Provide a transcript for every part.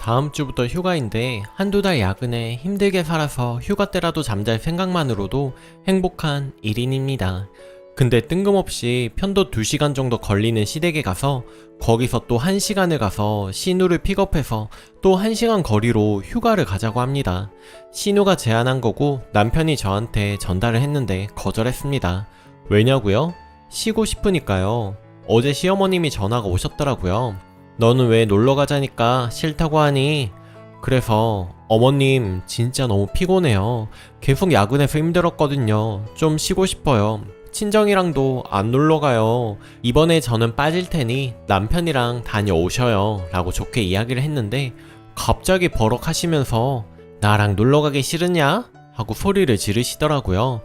다음 주부터 휴가인데 한두 달 야근에 힘들게 살아서 휴가 때라도 잠잘 생각만으로도 행복한 1인입니다. 근데 뜬금없이 편도 2시간 정도 걸리는 시댁에 가서 거기서 또 1시간을 가서 신우를 픽업해서 또 1시간 거리로 휴가를 가자고 합니다. 신우가 제안한 거고 남편이 저한테 전달을 했는데 거절했습니다. 왜냐고요? 쉬고 싶으니까요. 어제 시어머님이 전화가 오셨더라고요. 너는 왜 놀러 가자니까 싫다고 하니? 그래서 어머님 진짜 너무 피곤해요. 계속 야근해서 힘들었거든요. 좀 쉬고 싶어요. 친정이랑도 안 놀러 가요. 이번에 저는 빠질 테니 남편이랑 다녀오셔요. 라고 좋게 이야기를 했는데 갑자기 버럭하시면서 나랑 놀러 가기 싫으냐? 하고 소리를 지르시더라고요.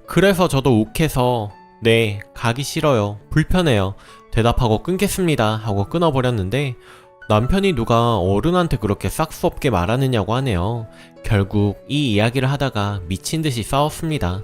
그래서 저도 욱해서 네, 가기 싫어요. 불편해요. 대답하고 끊겠습니다. 하고 끊어버렸는데 남편이 누가 어른한테 그렇게 싹수 없게 말하느냐고 하네요. 결국 이 이야기를 하다가 미친듯이 싸웠습니다.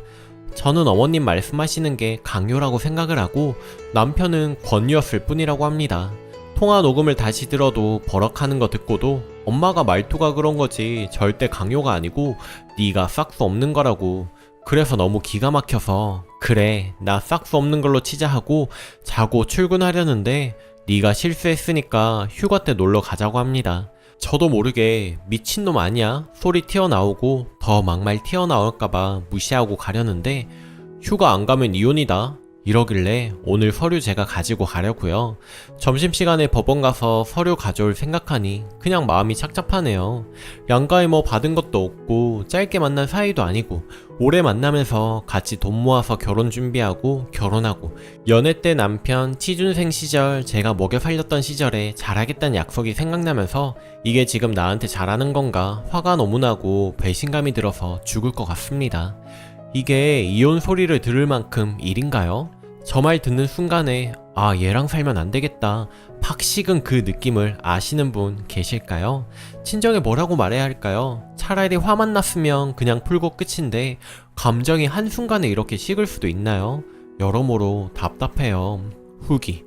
저는 어머님 말씀하시는 게 강요라고 생각을 하고 남편은 권유였을 뿐이라고 합니다. 통화 녹음을 다시 들어도 버럭하는 거 듣고도 엄마가 말투가 그런 거지 절대 강요가 아니고 네가 싹수 없는 거라고. 그래서 너무 기가 막혀서 그래 나 싹수 없는 걸로 치자 하고 자고 출근하려는데 네가 실수했으니까 휴가 때 놀러 가자고 합니다. 저도 모르게 미친놈 아니야? 소리 튀어나오고 더 막말 튀어나올까봐 무시하고 가려는데 휴가 안 가면 이혼이다 이러길래 오늘 서류 제가 가지고 가려고요. 점심시간에 법원 가서 서류 가져올 생각하니 그냥 마음이 착잡하네요. 양가에 뭐 받은 것도 없고 짧게 만난 사이도 아니고 오래 만나면서 같이 돈 모아서 결혼 준비하고 결혼하고 연애 때 남편 취준생 시절 제가 먹여 살렸던 시절에 잘하겠다는 약속이 생각나면서 이게 지금 나한테 잘하는 건가 화가 너무 나고 배신감이 들어서 죽을 것 같습니다. 이게 이혼 소리를 들을 만큼 일인가요? 저 말 듣는 순간에 아 얘랑 살면 안 되겠다 팍 식은 그 느낌을 아시는 분 계실까요? 친정에 뭐라고 말해야 할까요? 차라리 화만 났으면 그냥 풀고 끝인데 감정이 한순간에 이렇게 식을 수도 있나요? 여러모로 답답해요. 후기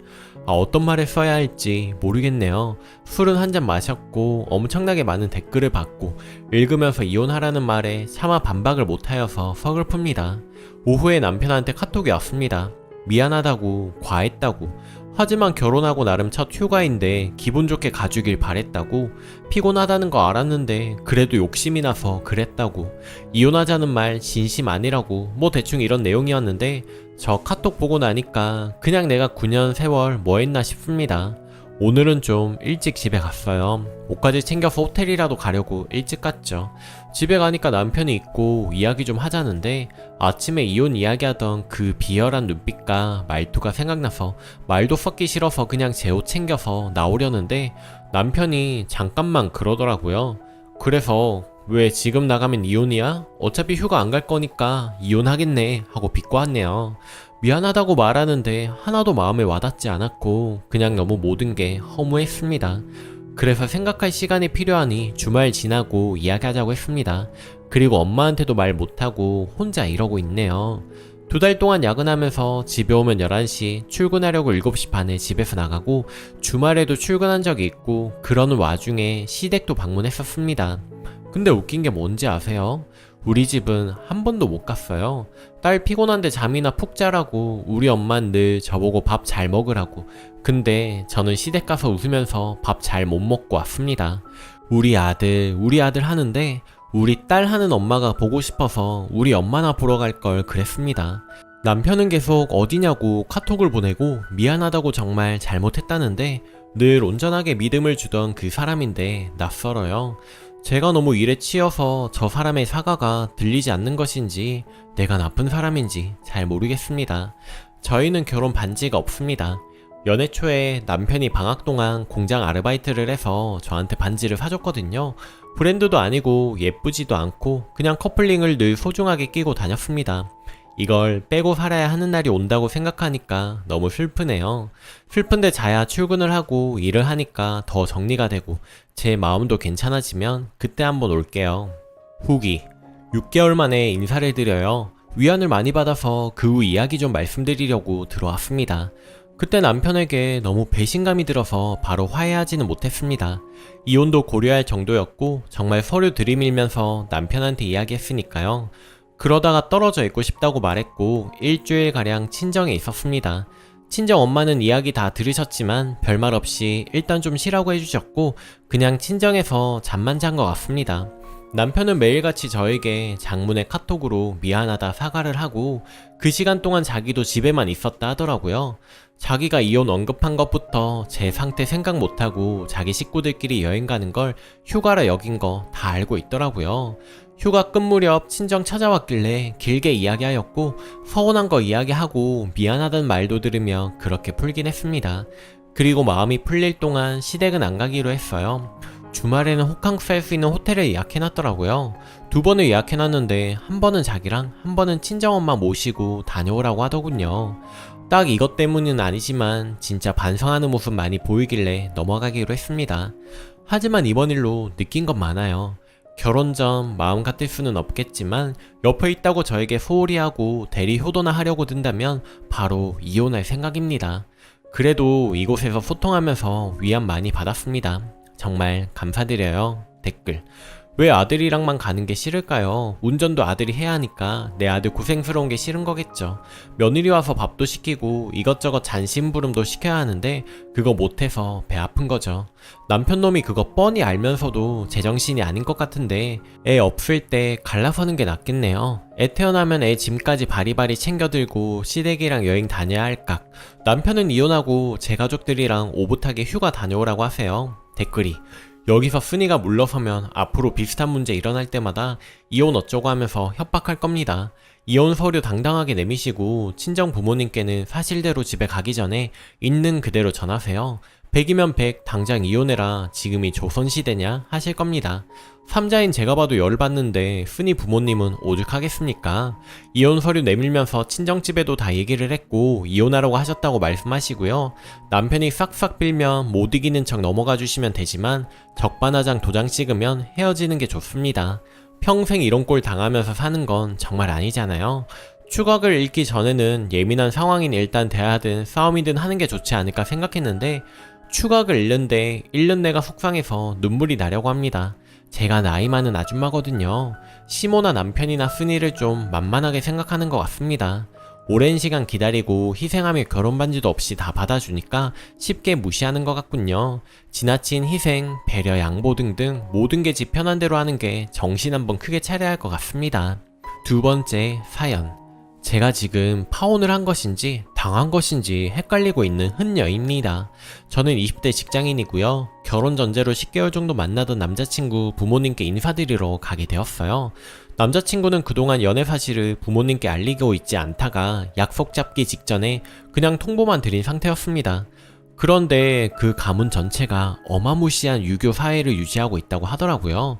어떤 말을 써야 할지 모르겠네요. 술은 한 잔 마셨고 엄청나게 많은 댓글을 받고 읽으면서 이혼하라는 말에 차마 반박을 못하여서 서글픕니다. 오후에 남편한테 카톡이 왔습니다. 미안하다고 과했다고 하지만 결혼하고 나름 첫 휴가인데 기분 좋게 가주길 바랬다고 피곤하다는 거 알았는데 그래도 욕심이 나서 그랬다고 이혼하자는 말 진심 아니라고 뭐 대충 이런 내용이었는데 저 카톡 보고 나니까 그냥 내가 9년 세월 뭐 했나 싶습니다. 오늘은 좀 일찍 집에 갔어요. 옷까지 챙겨서 호텔이라도 가려고 일찍 갔죠. 집에 가니까 남편이 있고 이야기 좀 하자는데 아침에 이혼 이야기하던 그 비열한 눈빛과 말투가 생각나서 말도 섞기 싫어서 그냥 제 옷 챙겨서 나오려는데 남편이 잠깐만 그러더라고요. 그래서 왜 지금 나가면 이혼이야? 어차피 휴가 안 갈 거니까 이혼하겠네 하고 비꼬 왔네요. 미안하다고 말하는데 하나도 마음에 와닿지 않았고 그냥 너무 모든 게 허무했습니다. 그래서 생각할 시간이 필요하니 주말 지나고 이야기하자고 했습니다. 그리고 엄마한테도 말 못하고 혼자 이러고 있네요. 2달 동안 야근하면서 집에 오면 11시, 출근하려고 7시 반에 집에서 나가고 주말에도 출근한 적이 있고 그러는 와중에 시댁도 방문했었습니다. 근데 웃긴 게 뭔지 아세요? 우리 집은 한 번도 못 갔어요. 딸 피곤한데 잠이나 푹 자라고 우리 엄만 늘 저보고 밥 잘 먹으라고. 근데 저는 시댁 가서 웃으면서 밥 잘 못 먹고 왔습니다. 우리 아들 하는데 우리 딸 하는 엄마가 보고 싶어서 우리 엄마나 보러 갈 걸 그랬습니다. 남편은 계속 어디냐고 카톡을 보내고 미안하다고 정말 잘못했다는데 늘 온전하게 믿음을 주던 그 사람인데 낯설어요. 제가 너무 일에 치여서 저 사람의 사과가 들리지 않는 것인지 내가 나쁜 사람인지 잘 모르겠습니다. 저희는 결혼 반지가 없습니다. 연애 초에 남편이 방학 동안 공장 아르바이트를 해서 저한테 반지를 사줬거든요. 브랜드도 아니고 예쁘지도 않고 그냥 커플링을 늘 소중하게 끼고 다녔습니다. 이걸 빼고 살아야 하는 날이 온다고 생각하니까 너무 슬프네요. 슬픈데 자야 출근을 하고 일을 하니까 더 정리가 되고 제 마음도 괜찮아지면 그때 한번 올게요. 후기 6개월 만에 인사를 드려요. 위안을 많이 받아서 그 후 이야기 좀 말씀드리려고 들어왔습니다. 그때 남편에게 너무 배신감이 들어서 바로 화해하지는 못했습니다. 이혼도 고려할 정도였고 정말 서류 들이밀면서 남편한테 이야기했으니까요. 그러다가 떨어져 있고 싶다고 말했고 일주일가량 친정에 있었습니다. 친정 엄마는 이야기 다 들으셨지만 별말 없이 일단 좀 쉬라고 해주셨고 그냥 친정에서 잠만 잔 것 같습니다. 남편은 매일같이 저에게 장문의 카톡으로 미안하다 사과를 하고 그 시간 동안 자기도 집에만 있었다 하더라고요. 자기가 이혼 언급한 것부터 제 상태 생각 못하고 자기 식구들끼리 여행 가는 걸 휴가라 여긴 거 다 알고 있더라고요. 휴가 끝 무렵 친정 찾아왔길래 길게 이야기하였고 서운한 거 이야기하고 미안하다는 말도 들으며 그렇게 풀긴 했습니다. 그리고 마음이 풀릴 동안 시댁은 안 가기로 했어요. 주말에는 호캉스 할 수 있는 호텔을 예약해놨더라고요. 2번을 예약해놨는데 한 번은 자기랑 한 번은 친정엄마 모시고 다녀오라고 하더군요. 딱 이것 때문은 아니지만 진짜 반성하는 모습 많이 보이길래 넘어가기로 했습니다. 하지만 이번 일로 느낀 건 많아요. 결혼 전 마음 같을 수는 없겠지만 옆에 있다고 저에게 소홀히 하고 대리 효도나 하려고 든다면 바로 이혼할 생각입니다. 그래도 이곳에서 소통하면서 위안 많이 받았습니다. 정말 감사드려요. 댓글: 왜 아들이랑만 가는 게 싫을까요? 운전도 아들이 해야 하니까 내 아들 고생스러운 게 싫은 거겠죠. 며느리 와서 밥도 시키고 이것저것 잔심부름도 시켜야 하는데 그거 못해서 배 아픈 거죠. 남편 놈이 그거 뻔히 알면서도 제정신이 아닌 것 같은데 애 없을 때 갈라서는 게 낫겠네요. 애 태어나면 애 짐까지 바리바리 챙겨들고 시댁이랑 여행 다녀야 할 각. 남편은 이혼하고 제 가족들이랑 오붓하게 휴가 다녀오라고 하세요. 댓글이: 여기서 순이가 물러서면 앞으로 비슷한 문제 일어날 때마다 이혼 어쩌고 하면서 협박할 겁니다. 이혼 서류 당당하게 내미시고 친정 부모님께는 사실대로 집에 가기 전에 있는 그대로 전하세요. 100이면 100 당장 이혼해라, 지금이 조선시대냐 하실 겁니다. 삼자인 제가 봐도 열받는데 순이 부모님은 오죽하겠습니까? 이혼 서류 내밀면서 친정집에도 다 얘기를 했고 이혼하라고 하셨다고 말씀하시고요. 남편이 싹싹 빌면 못 이기는 척 넘어가 주시면 되지만 적반하장 도장 찍으면 헤어지는 게 좋습니다. 평생 이런 꼴 당하면서 사는 건 정말 아니잖아요. 추각을 잃기 전에는 예민한 상황인 일단 대하든 싸움이든 하는 게 좋지 않을까 생각했는데 추각을 잃는데 잃는 내가 속상해서 눈물이 나려고 합니다. 제가 나이 많은 아줌마거든요. 시모나 남편이나 순이를 좀 만만하게 생각하는 것 같습니다. 오랜 시간 기다리고 희생하며 결혼 반지도 없이 다 받아주니까 쉽게 무시하는 것 같군요. 지나친 희생, 배려, 양보 등등 모든 게 지 편한 대로 하는 게 정신 한번 크게 차려야 할 것 같습니다. 2번째 사연. 제가 지금 파혼을 한 것인지 당한 것인지 헷갈리고 있는 흔녀입니다. 저는 20대 직장인이고요. 결혼 전제로 10개월 정도 만나던 남자친구 부모님께 인사드리러 가게 되었어요. 남자친구는 그동안 연애 사실을 부모님께 알리고 있지 않다가 약속 잡기 직전에 그냥 통보만 드린 상태였습니다. 그런데 그 가문 전체가 어마무시한 유교 사회를 유지하고 있다고 하더라고요.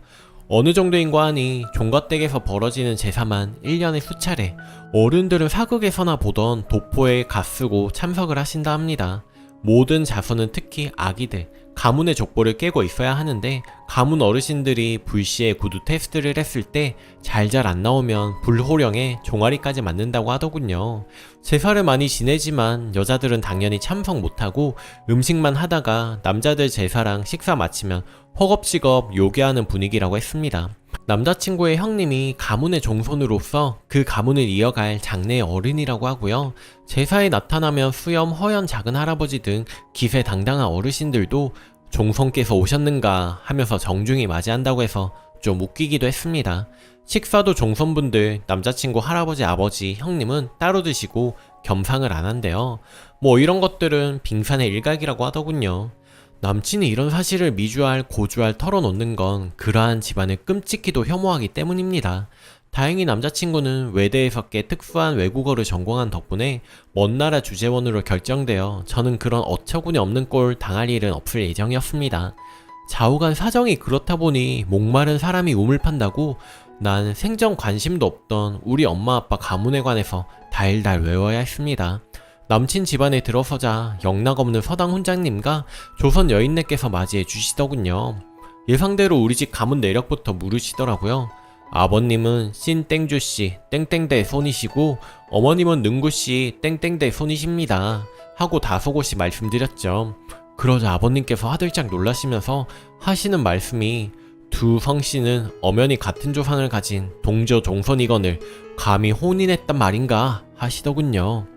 어느 정도인가 하니 종갓댁에서 벌어지는 제사만 1년에 수차례, 어른들은 사극에서나 보던 도포에 갓쓰고 참석을 하신다 합니다. 모든 자손은 특히 아기들, 가문의 족보를 깨고 있어야 하는데 가문 어르신들이 불시에 구두 테스트를 했을 때 잘 안 나오면 불호령에 종아리까지 맞는다고 하더군요. 제사를 많이 지내지만 여자들은 당연히 참석 못하고 음식만 하다가 남자들 제사랑 식사 마치면 허겁지겁 요괴하는 분위기라고 했습니다. 남자친구의 형님이 가문의 종손으로서 그 가문을 이어갈 장래의 어른이라고 하고요. 제사에 나타나면 수염 허연 작은 할아버지 등 기세 당당한 어르신들도 종손께서 오셨는가 하면서 정중히 맞이한다고 해서 좀 웃기기도 했습니다. 식사도 종손분들, 남자친구 할아버지, 아버지, 형님은 따로 드시고 겸상을 안 한대요. 뭐 이런 것들은 빙산의 일각이라고 하더군요. 남친이 이런 사실을 미주알 고주알 털어놓는 건 그러한 집안을 끔찍히도 혐오하기 때문입니다. 다행히 남자친구는 외대에서 꽤 특수한 외국어를 전공한 덕분에 먼 나라 주재원으로 결정되어 저는 그런 어처구니 없는 꼴 당할 일은 없을 예정이었습니다. 좌우간 사정이 그렇다 보니 목마른 사람이 우물 판다고 난 생전 관심도 없던 우리 엄마 아빠 가문에 관해서 달달 외워야 했습니다. 남친 집안에 들어서자 영락없는 서당 훈장님과 조선 여인네께서 맞이해 주시더군요. 예상대로 우리 집 가문 내력부터 물으시더라고요. 아버님은 신 땡주씨 땡땡대 손이시고 어머님은 능구씨 땡땡대 손이십니다. 하고 다소곳이 말씀드렸죠. 그러자 아버님께서 화들짝 놀라시면서 하시는 말씀이 두 성씨는 엄연히 같은 조상을 가진 동저 동선이건을 감히 혼인했단 말인가 하시더군요.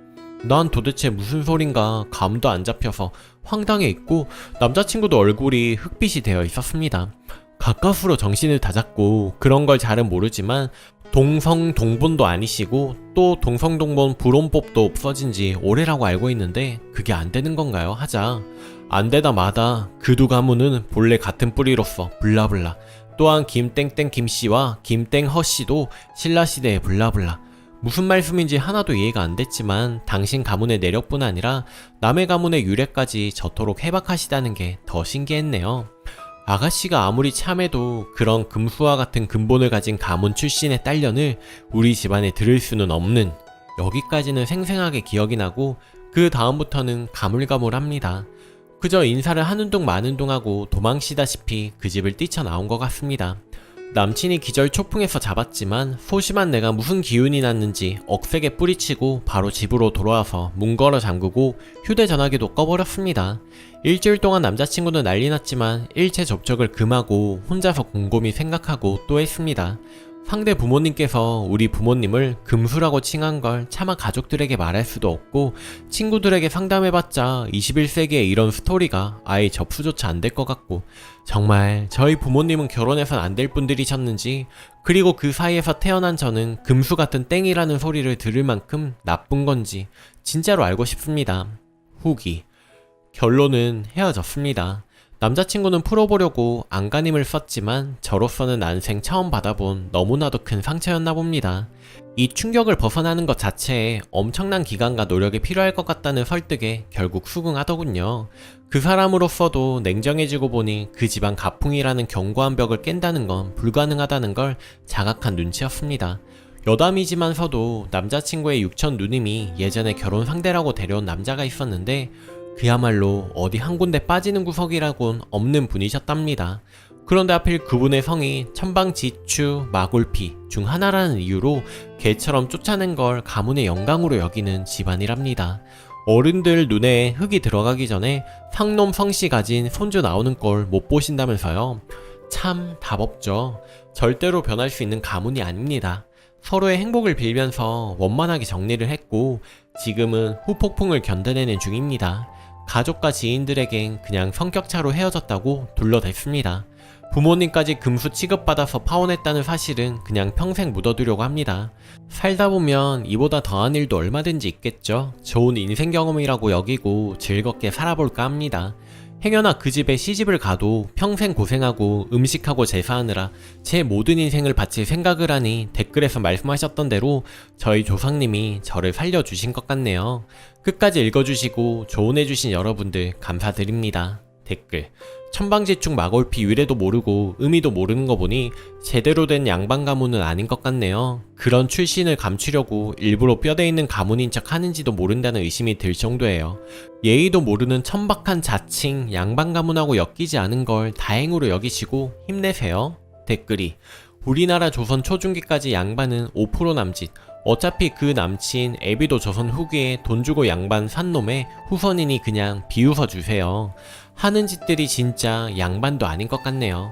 난 도대체 무슨 소린가 감도 안 잡혀서 황당해 있고 남자친구도 얼굴이 흑빛이 되어 있었습니다. 가까스로 정신을 다잡고 그런 걸 잘은 모르지만 동성동본도 아니시고 또 동성동본 불혼법도 없어진 지 오래라고 알고 있는데 그게 안 되는 건가요? 하자 안 되다 마다 그 두 가문은 본래 같은 뿌리로서 블라블라 또한 김땡땡 김씨와 김땡허 씨도 신라시대의 블라블라 무슨 말씀인지 하나도 이해가 안 됐지만 당신 가문의 내력뿐 아니라 남의 가문의 유래까지 저토록 해박하시다는 게 더 신기했네요. 아가씨가 아무리 참해도 그런 금수와 같은 근본을 가진 가문 출신의 딸년을 우리 집안에 들을 수는 없는 여기까지는 생생하게 기억이 나고 그 다음부터는 가물가물합니다. 그저 인사를 하는 둥 마는 둥 하고 도망치다시피 그 집을 뛰쳐나온 것 같습니다. 남친이 기절 초풍해서 잡았지만 소심한 내가 무슨 기운이 났는지 억세게 뿌리치고 바로 집으로 돌아와서 문 걸어 잠그고 휴대전화기도 꺼버렸습니다. 일주일 동안 남자친구는 난리 났지만 일체 접촉을 금하고 혼자서 곰곰이 생각하고 또 했습니다. 상대 부모님께서 우리 부모님을 금수라고 칭한 걸 차마 가족들에게 말할 수도 없고 친구들에게 상담해봤자 21세기에 이런 스토리가 아예 접수조차 안 될 것 같고 정말 저희 부모님은 결혼해선 안 될 분들이셨는지 그리고 그 사이에서 태어난 저는 금수 같은 땡이라는 소리를 들을 만큼 나쁜 건지 진짜로 알고 싶습니다. 후기 결론은 헤어졌습니다. 남자친구는 풀어보려고 안간힘을 썼지만 저로서는 난생 처음 받아본 너무나도 큰 상처였나 봅니다. 이 충격을 벗어나는 것 자체에 엄청난 기간과 노력이 필요할 것 같다는 설득에 결국 수긍하더군요. 그 사람으로서도 냉정해지고 보니 그 집안 가풍이라는 견고한 벽을 깬다는 건 불가능하다는 걸 자각한 눈치였습니다. 여담이지만서도 남자친구의 육천 누님이 예전에 결혼 상대라고 데려온 남자가 있었는데 그야말로 어디 한 군데 빠지는 구석이라곤 없는 분이셨답니다. 그런데 하필 그분의 성이 천방지추 마골피 중 하나라는 이유로 개처럼 쫓아낸 걸 가문의 영광으로 여기는 집안이랍니다. 어른들 눈에 흙이 들어가기 전에 상놈 성씨 가진 손주 나오는 걸 못 보신다면서요. 참 답없죠. 절대로 변할 수 있는 가문이 아닙니다. 서로의 행복을 빌면서 원만하게 정리를 했고 지금은 후폭풍을 견뎌내는 중입니다. 가족과 지인들에겐 그냥 성격차로 헤어졌다고 둘러댔습니다. 부모님까지 금수 취급받아서 파혼했다는 사실은 그냥 평생 묻어두려고 합니다. 살다 보면 이보다 더한 일도 얼마든지 있겠죠. 좋은 인생 경험이라고 여기고 즐겁게 살아볼까 합니다. 행여나 그 집에 시집을 가도 평생 고생하고 음식하고 제사하느라 제 모든 인생을 바칠 생각을 하니 댓글에서 말씀하셨던 대로 저희 조상님이 저를 살려주신 것 같네요. 끝까지 읽어주시고 조언해주신 여러분들 감사드립니다. 댓글 천방지축 마골피 유래도 모르고 의미도 모르는 거 보니 제대로 된 양반 가문은 아닌 것 같네요. 그런 출신을 감추려고 일부러 뼈대 있는 가문인 척 하는지도 모른다는 의심이 들 정도예요. 예의도 모르는 천박한 자칭 양반 가문하고 엮이지 않은 걸 다행으로 여기시고 힘내세요. 댓글이 우리나라 조선 초중기까지 양반은 5% 남짓 어차피 그 남친 애비도 조선 후기에 돈 주고 양반 산 놈의 후손이니 그냥 비웃어 주세요. 하는 짓들이 진짜 양반도 아닌 것 같네요.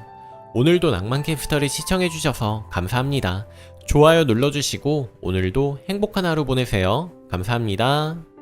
오늘도 낭만캐스터를 시청해주셔서 감사합니다. 좋아요 눌러주시고 오늘도 행복한 하루 보내세요. 감사합니다.